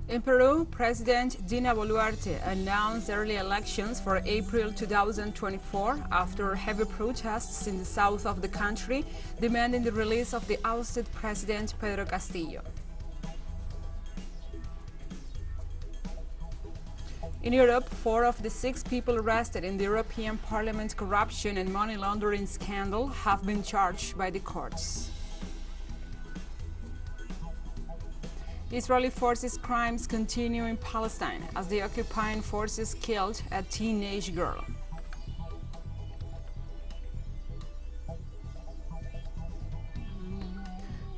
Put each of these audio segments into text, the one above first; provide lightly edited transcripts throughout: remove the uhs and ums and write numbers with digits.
In Peru, President Dina Boluarte announced early elections for April 2024 after heavy protests in the south of the country demanding the release of the ousted President Pedro Castillo. In Europe, 4 of the 6 people arrested in the European Parliament corruption and money laundering scandal have been charged by the courts. Israeli forces crimes continue in Palestine as the occupying forces killed a teenage girl.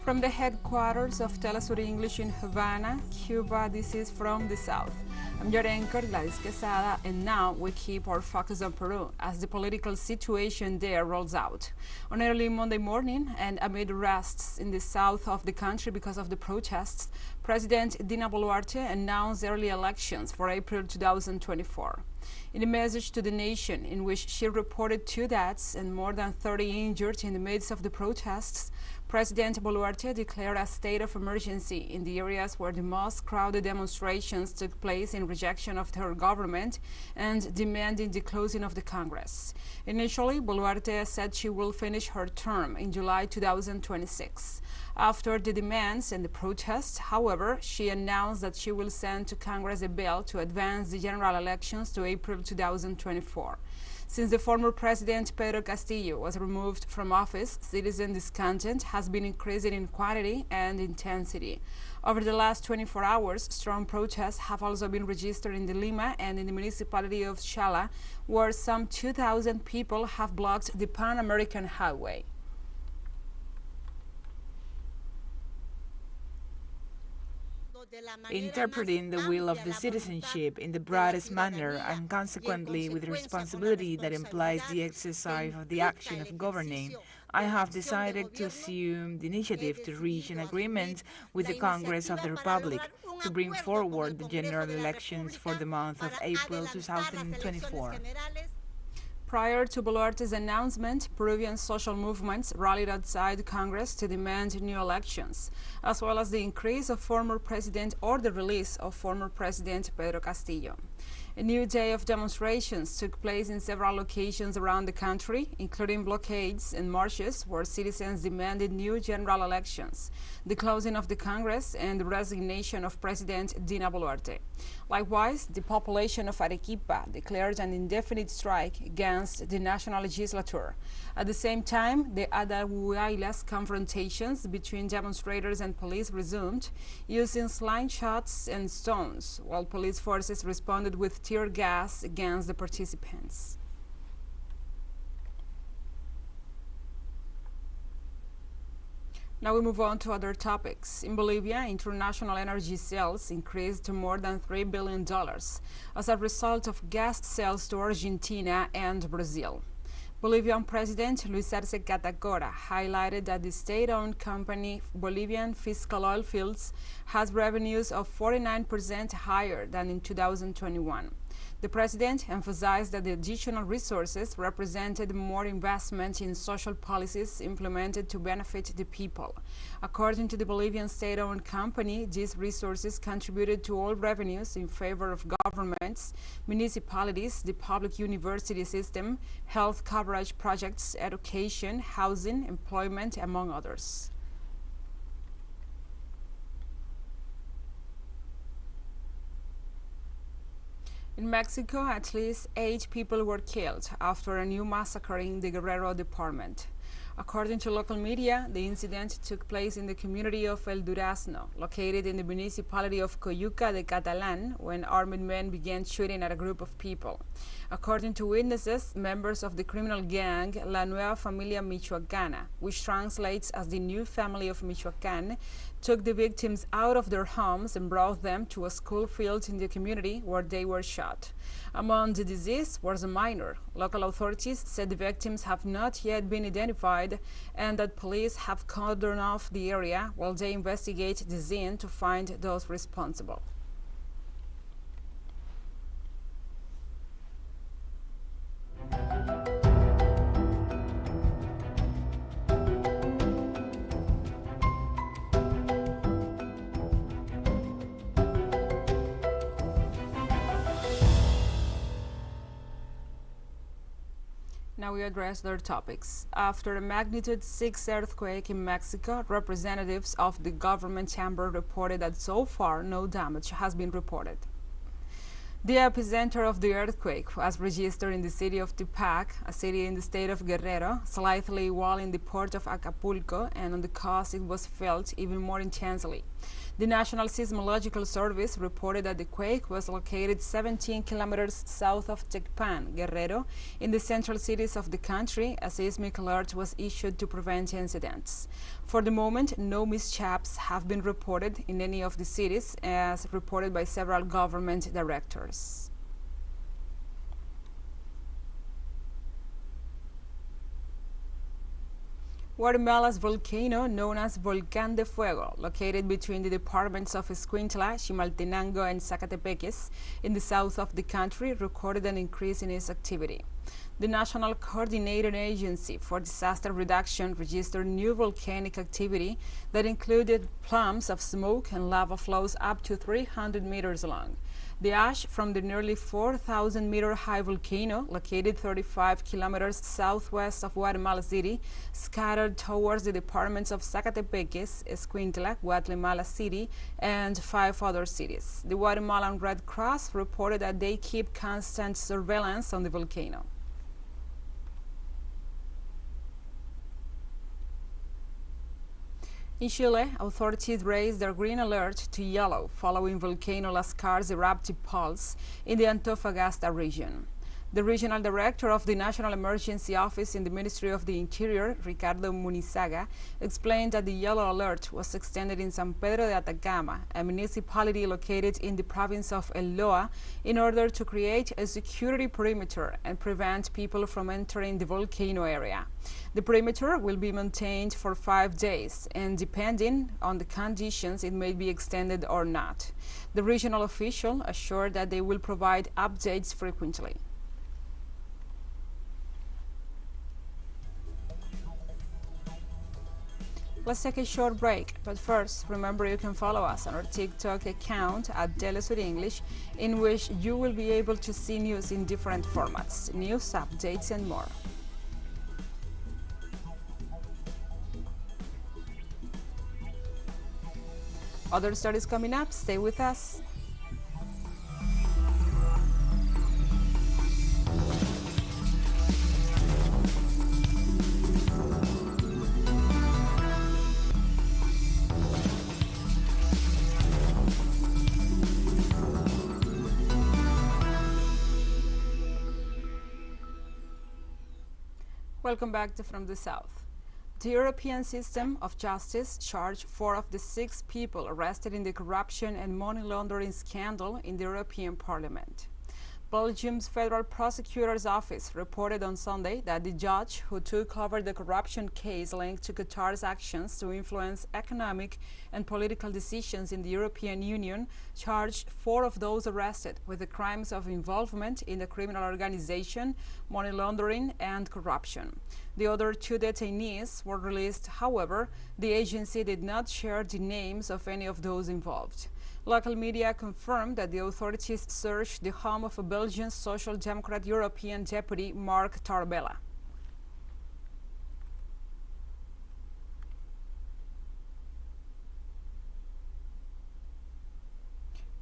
From the headquarters of TeleSUR English in Havana, Cuba, this is From the South. I'm your anchor, Gladys Quesada, and now we keep our focus on Peru as the political situation there rolls out. On early Monday morning, and amid arrests in the south of the country because of the protests, President Dina Boluarte announced early elections for April 2024. In a message to the nation in which she reported 2 deaths and more than 30 injured in the midst of the protests, President Boluarte declared a state of emergency in the areas where the most crowded demonstrations took place in rejection of her government and demanding the closing of the Congress. Initially, Boluarte said she will finish her term in July 2026. After the demands and the protests, however, she announced that she will send to Congress a bill to advance the general elections to April 2024. Since the former president Pedro Castillo was removed from office, citizen discontent has been increasing in quantity and intensity. Over the last 24 hours, strong protests have also been registered in the Lima and in the municipality of Chala, where some 2,000 people have blocked the Pan-American Highway. Interpreting the will of the citizenship in the broadest manner and consequently with the responsibility that implies the exercise of the action of governing, I have decided to assume the initiative to reach an agreement with the Congress of the Republic to bring forward the general elections for the month of April 2024. Prior to Boluarte's announcement, Peruvian social movements rallied outside Congress to demand new elections, as well as the increase of former president or the release of former President Pedro Castillo. A new day of demonstrations took place in several locations around the country, including blockades and marches where citizens demanded new general elections, the closing of the Congress, and the resignation of President Dina Boluarte. Likewise, the population of Arequipa declared an indefinite strike against the national legislature. At the same time, the Adahuaylas confrontations between demonstrators and police resumed, using slingshots and stones, while police forces responded with tear gas against the participants. Now we move on to other topics. In Bolivia, international energy sales increased to more than $3 billion as a result of gas sales to Argentina and Brazil. Bolivian President Luis Arce Catacora highlighted that the state-owned company Bolivian Fiscal Oil Fields has revenues of 49% higher than in 2021. The president emphasized that the additional resources represented more investment in social policies implemented to benefit the people. According to the Bolivian state-owned company, these resources contributed to all revenues in favor of governments, municipalities, the public university system, health coverage projects, education, housing, employment, among others. In Mexico, at least 8 people were killed after a new massacre in the Guerrero department. According to local media, the incident took place in the community of El Durazno, located in the municipality of Coyuca de Catalán, when armed men began shooting at a group of people. According to witnesses, members of the criminal gang La Nueva Familia Michoacana, which translates as the New Family of Michoacán, took the victims out of their homes and brought them to a school field in the community where they were shot. Among the deceased was a minor. Local authorities said the victims have not yet been identified and that police have cordoned off the area while they investigate the scene to find those responsible. Now we address their topics. After a magnitude 6 earthquake in Mexico, representatives of the government chamber reported that so far no damage has been reported. The epicenter of the earthquake was registered in the city of Tupac, a city in the state of Guerrero, slightly while in the port of Acapulco, and on the coast it was felt even more intensely. The National Seismological Service reported that the quake was located 17 kilometers south of Tecpan, Guerrero, in the central cities of the country. A seismic alert was issued to prevent incidents. For the moment, no mishaps have been reported in any of the cities, as reported by several government directors. Guatemala's volcano, known as Volcán de Fuego, located between the departments of Escuintla, Chimaltenango, and Zacatepeques in the south of the country, recorded an increase in its activity. The National Coordinating Agency for Disaster Reduction registered new volcanic activity that included plumes of smoke and lava flows up to 300 meters long. The ash from the nearly 4,000-meter high volcano, located 35 kilometers southwest of Guatemala City, scattered towards the departments of Zacatepeques, Escuintla, Guatemala City, and 5 other cities. The Guatemalan Red Cross reported that they keep constant surveillance on the volcano. In Chile, authorities raised their green alert to yellow following volcano Lascar's eruptive pulse in the Antofagasta region. The regional director of the National Emergency Office in the Ministry of the Interior, Ricardo Munizaga, explained that the yellow alert was extended in San Pedro de Atacama, a municipality located in the province of El Loa, in order to create a security perimeter and prevent people from entering the volcano area. The perimeter will be maintained for 5 days, and depending on the conditions, it may be extended or not. The regional official assured that they will provide updates frequently. Let's take a short break, but first, remember you can follow us on our TikTok account at TeleSUR English, in which you will be able to see news in different formats, news, updates, and more. Other stories coming up, stay with us. Welcome back to From the South. The European system of justice charged 4 of the 6 people arrested in the corruption and money laundering scandal in the European Parliament. Belgium's Federal Prosecutor's Office reported on Sunday that the judge who took over the corruption case linked to Qatar's actions to influence economic and political decisions in the European Union charged 4 of those arrested with the crimes of involvement in the criminal organization, money laundering, and corruption. The other 2 detainees were released. However, the agency did not share the names of any of those involved. Local media confirmed that the authorities searched the home of a Belgian Social Democrat European deputy, Mark Tarabella.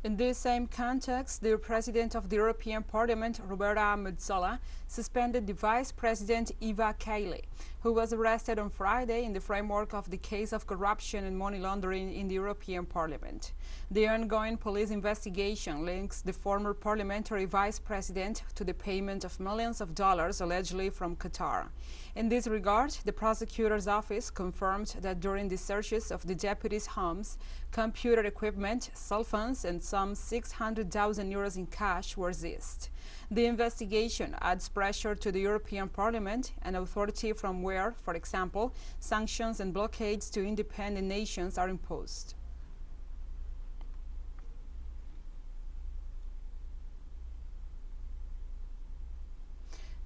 In this same context, the President of the European Parliament, Roberta Metsola, suspended the Vice President Eva Kaili, who was arrested on Friday in the framework of the case of corruption and money laundering in the European Parliament. The ongoing police investigation links the former parliamentary vice president to the payment of millions of dollars allegedly from Qatar. In this regard, the prosecutor's office confirmed that during the searches of the deputies' homes, computer equipment, cell phones, and some 600,000 euros in cash were seized. The investigation adds pressure to the European Parliament, an authority from where, for example, sanctions and blockades to independent nations are imposed.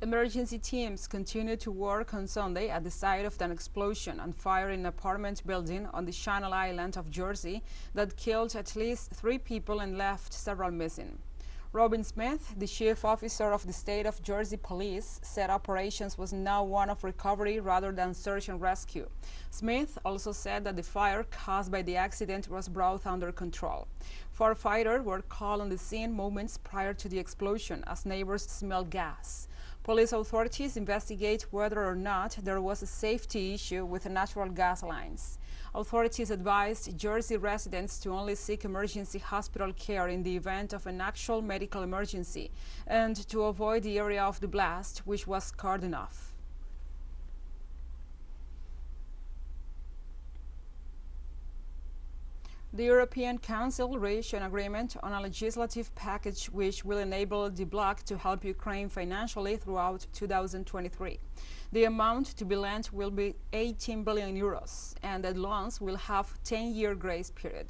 Emergency teams continued to work on Sunday at the site of an explosion and fire in an apartment building on the Channel Island of Jersey that killed at least 3 people and left several missing. Robin Smith, the chief officer of the state of Jersey police, said operations was now one of recovery rather than search and rescue. Smith also said that the fire caused by the accident was brought under control. Firefighters were called on the scene moments prior to the explosion as neighbors smelled gas. Police authorities investigate whether or not there was a safety issue with the natural gas lines. Authorities advised Jersey residents to only seek emergency hospital care in the event of an actual medical emergency and to avoid the area of the blast, which was cordoned off. The European Council reached an agreement on a legislative package which will enable the bloc to help Ukraine financially throughout 2023. The amount to be lent will be 18 billion euros, and the loans will have a 10-year grace period.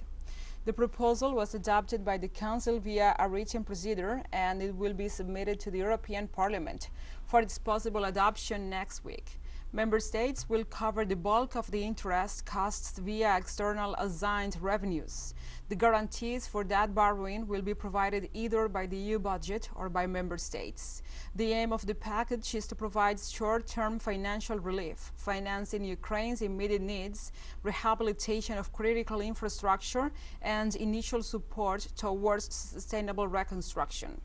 The proposal was adopted by the Council via a written procedure, and it will be submitted to the European Parliament for its possible adoption next week. Member states will cover the bulk of the interest costs via external assigned revenues. The guarantees for that borrowing will be provided either by the EU budget or by member states. The aim of the package is to provide short-term financial relief, financing Ukraine's immediate needs, rehabilitation of critical infrastructure, and initial support towards sustainable reconstruction.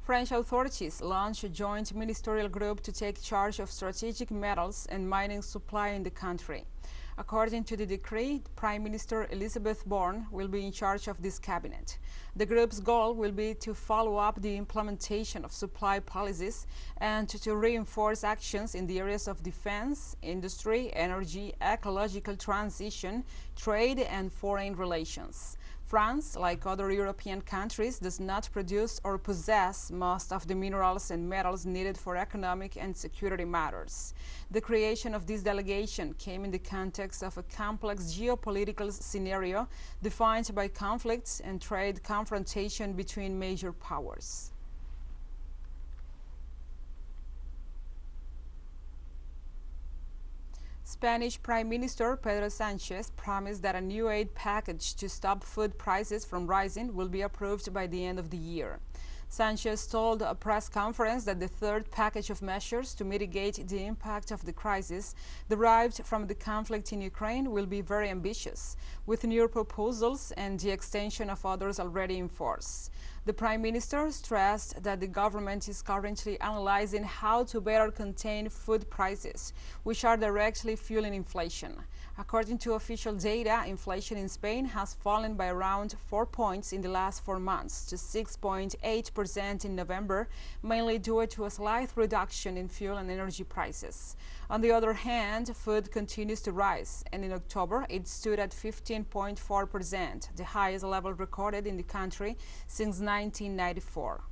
French authorities launched a joint ministerial group to take charge of strategic metals and mining supply in the country. According to the decree, Prime Minister Elisabeth Borne will be in charge of this cabinet. The group's goal will be to follow up the implementation of supply policies and to reinforce actions in the areas of defense, industry, energy, ecological transition, trade, and foreign relations. France, like other European countries, does not produce or possess most of the minerals and metals needed for economic and security matters. The creation of this delegation came in the context of a complex geopolitical scenario defined by conflicts and trade confrontation between major powers. Spanish Prime Minister Pedro Sánchez promised that a new aid package to stop food prices from rising will be approved by the end of the year. Sánchez told a press conference that the third package of measures to mitigate the impact of the crisis derived from the conflict in Ukraine will be very ambitious, with new proposals and the extension of others already in force. The Prime Minister stressed that the government is currently analyzing how to better contain food prices, which are directly fueling inflation. According to official data, inflation in Spain has fallen by around 4 points in the last 4 months to 6.8% in November, mainly due to a slight reduction in fuel and energy prices. On the other hand, food continues to rise, and in October it stood at 15.4%, the highest level recorded in the country since 1994.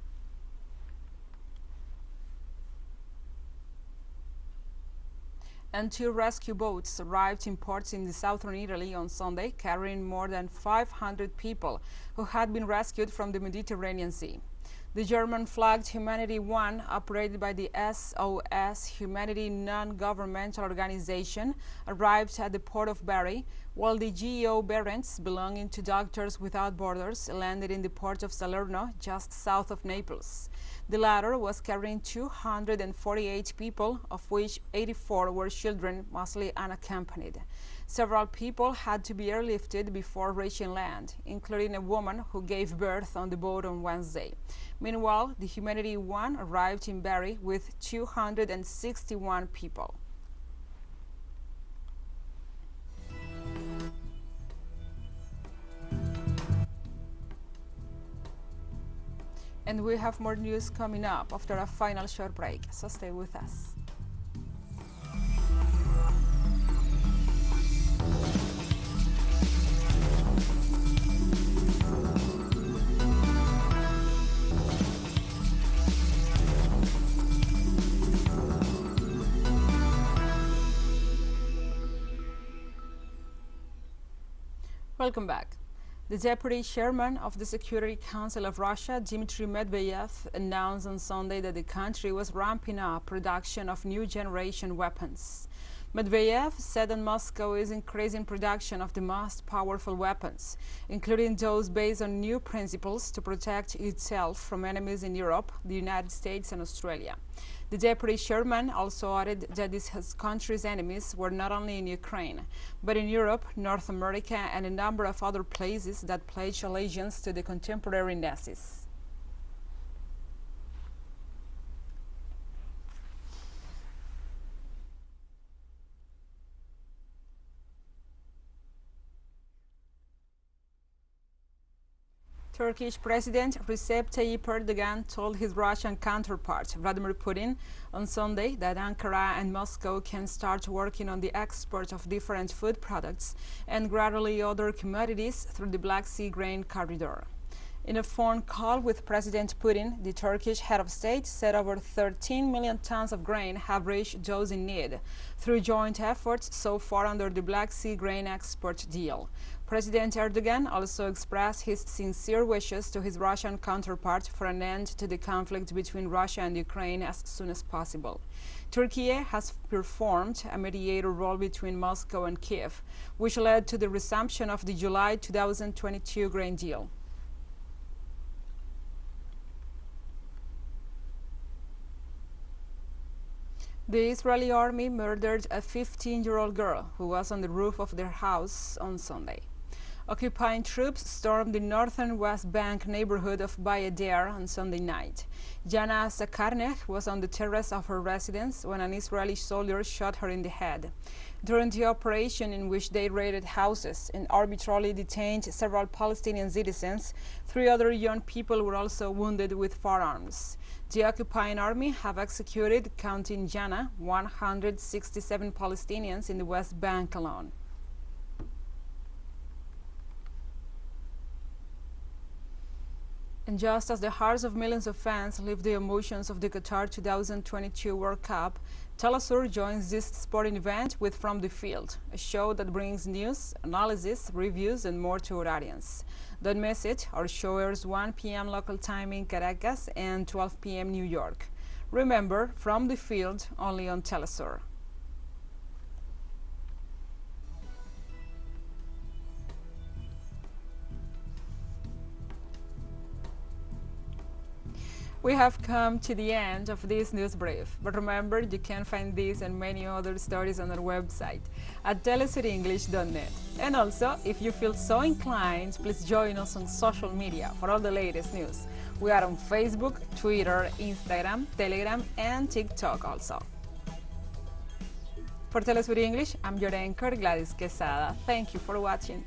And 2 rescue boats arrived in ports in the southern Italy on Sunday, carrying more than 500 people who had been rescued from the Mediterranean Sea. The German-flagged Humanity I, operated by the SOS Humanity non-governmental organization, arrived at the port of Bari, while the GEO Barents, belonging to Doctors Without Borders, landed in the port of Salerno, just south of Naples. The latter was carrying 248 people, of which 84 were children, mostly unaccompanied. Several people had to be airlifted before reaching land, including a woman who gave birth on the boat on Wednesday. Meanwhile, the Humanity I arrived in Bari with 261 people. And we have more news coming up after a final short break, so stay with us. Welcome back. The deputy chairman of the Security Council of Russia, Dmitry Medvedev, announced on Sunday that the country was ramping up production of new generation weapons. Medvedev said that Moscow is increasing production of the most powerful weapons, including those based on new principles to protect itself from enemies in Europe, the United States, and Australia. The deputy chairman also added that his country's enemies were not only in Ukraine, but in Europe, North America, and a number of other places that pledged allegiance to the contemporary Nazis. Turkish President Recep Tayyip Erdogan told his Russian counterpart Vladimir Putin on Sunday that Ankara and Moscow can start working on the export of different food products and gradually other commodities through the Black Sea grain corridor. In a phone call with President Putin, the Turkish head of state said over 13 million tons of grain have reached those in need through joint efforts so far under the Black Sea grain export deal. President Erdogan also expressed his sincere wishes to his Russian counterpart for an end to the conflict between Russia and Ukraine as soon as possible. Turkey has performed a mediator role between Moscow and Kiev, which led to the resumption of the July 2022 grain deal. The Israeli army murdered a 15-year-old girl who was on the roof of their house on Sunday. Occupying troops stormed the northern West Bank neighborhood of Bayadere on Sunday night. Jana Sakarneh was on the terrace of her residence when an Israeli soldier shot her in the head. During the operation, in which they raided houses and arbitrarily detained several Palestinian citizens, 3 other young people were also wounded with firearms. The occupying army have executed, counting Jana, 167 Palestinians in the West Bank alone. And just as the hearts of millions of fans live the emotions of the Qatar 2022 World Cup, TeleSUR joins this sporting event with From the Field, a show that brings news, analysis, reviews, and more to our audience. Don't miss it. Our show airs 1 p.m. local time in Caracas and 12 p.m. New York. Remember, From the Field, only on TeleSUR. We have come to the end of this news brief, but remember you can find these and many other stories on our website at telesurenglish.net. And also, if you feel so inclined, please join us on social media for all the latest news. We are on Facebook, Twitter, Instagram, Telegram, and TikTok also. For TeleSUR English, I'm your anchor, Gladys Quesada. Thank you for watching.